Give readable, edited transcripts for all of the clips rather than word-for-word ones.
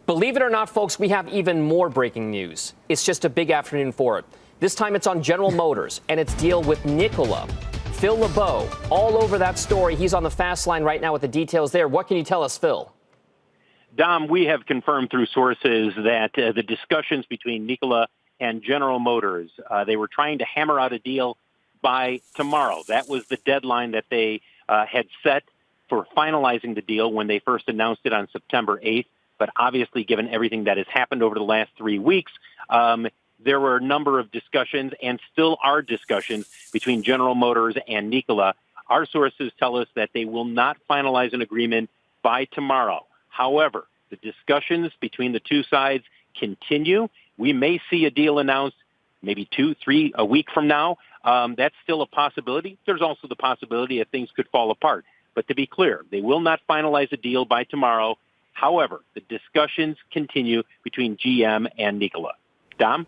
Believe it or not, folks, we have even more breaking news. It's just a big afternoon for it. This time it's on General Motors and its deal with Nikola. Phil LeBeau, all over that story. He's on the fast line right now with the details there. What can you tell us, Phil? Dom, we have confirmed through sources that the discussions between Nikola and General Motors, they were trying to hammer out a deal by tomorrow. That was the deadline that they had set for finalizing the deal when they first announced it on September 8th. But obviously, given everything that has happened over the last 3 weeks, there were a number of discussions and still are discussions between General Motors and Nikola. Our sources tell us that they will not finalize an agreement by tomorrow. However, the discussions between the two sides continue. We may see a deal announced maybe 2-3 a week from now. That's still a possibility. There's also the possibility that things could fall apart. But to be clear, they will not finalize a deal by tomorrow. However, the discussions continue between GM and Nikola. Dom?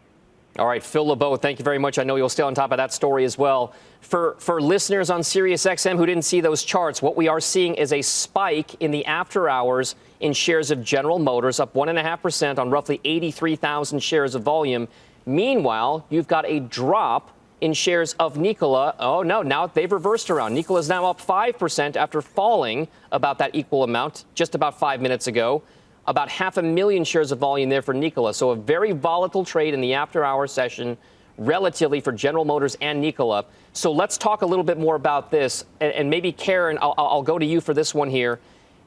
All right, Phil LeBeau, thank you very much. I know you'll stay on top of that story as well. For listeners on SiriusXM who didn't see those charts, what we are seeing is a spike in the after hours in shares of General Motors, up 1.5% on roughly 83,000 shares of volume. Meanwhile, you've got a drop in shares of Nikola. Oh, no, now they've reversed around. Nikola is now up 5% after falling about that equal amount just about 5 minutes ago. About 500,000 shares of volume there for Nikola. So a very volatile trade in the after-hour session relatively for General Motors and Nikola. So let's talk a little bit more about this. And maybe, Karen, I'll go to you for this one here.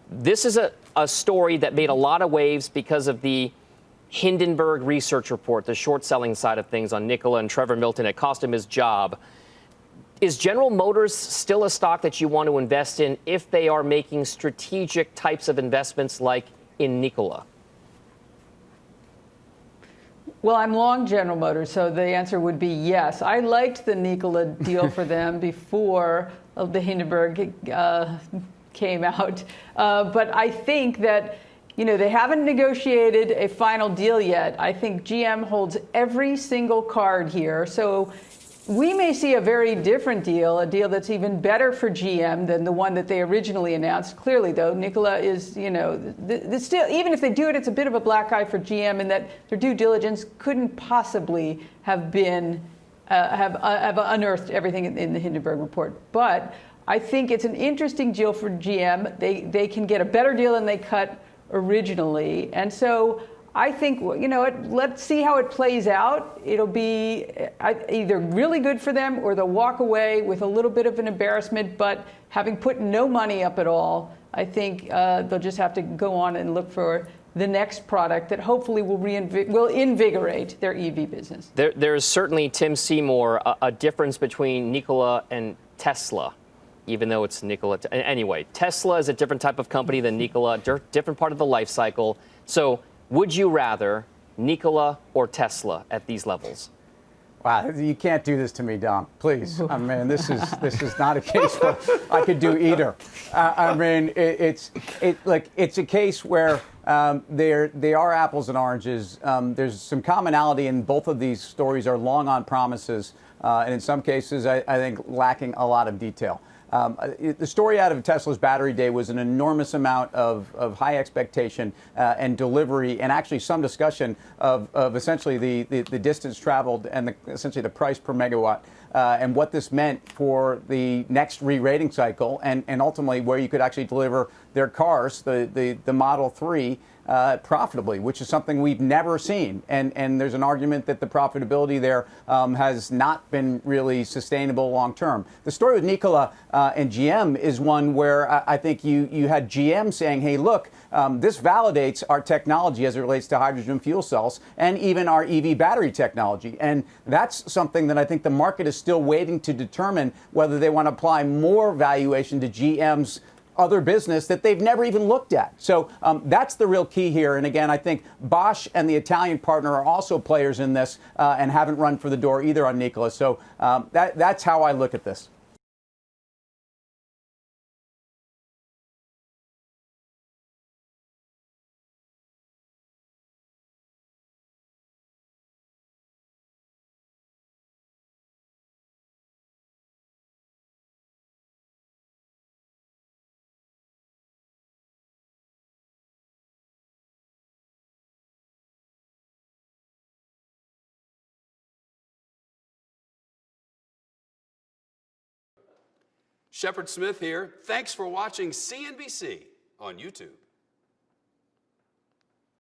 This is a story that made a lot of waves because of the Hindenburg research report, the short-selling side of things on Nikola and Trevor Milton. It cost him his job. Is General Motors still a stock that you want to invest in if they are making strategic types of investments like in Nikola? Well, I'm long General Motors, so the answer would be yes. I liked the Nikola deal for them before the Hindenburg came out. But I think that, they haven't negotiated a final deal yet. I think GM holds every single card here. So we may see a very different deal, a deal that's even better for GM than the one that they originally announced. Clearly, though, Nikola is, still, even if they do it, it's a bit of a black eye for GM in that their due diligence couldn't possibly have been, have unearthed everything in the Hindenburg report. But I think it's an interesting deal for GM. They can get a better deal than they cut originally. And so I think, let's see how it plays out. It'll be either really good for them or they'll walk away with a little bit of an embarrassment. But having put no money up at all, I think they'll just have to go on and look for the next product that hopefully will invigorate their EV business. There's certainly, Tim Seymour, a difference between Nikola and Tesla, even though it's Nikola. Anyway, Tesla is a different type of company than Nikola, different part of the life cycle. So would you rather Nikola or Tesla at these levels? Wow, you can't do this to me, Dom. Please. I mean, this is not a case where I could do either. I mean, it's a case where they are apples and oranges. There's some commonality, and both of these stories are long on promises, and in some cases, I think lacking a lot of detail. The story out of Tesla's Battery Day was an enormous amount of high expectation and delivery, and actually some discussion of essentially the distance traveled and essentially the price per megawatt and what this meant for the next re-rating cycle and ultimately where you could actually deliver their cars, the Model 3, profitably, which is something we've never seen. And there's an argument that the profitability there has not been really sustainable long term. The story with Nikola and GM is one where I think you had GM saying, hey, look, this validates our technology as it relates to hydrogen fuel cells and even our EV battery technology. And that's something that I think the market is still waiting to determine whether they want to apply more valuation to GM's other business that they've never even looked at. So that's the real key here. And again, I think Bosch and the Italian partner are also players in this and haven't run for the door either on Nikola. So that's how I look at this. Shepard Smith here. Thanks for watching CNBC on YouTube.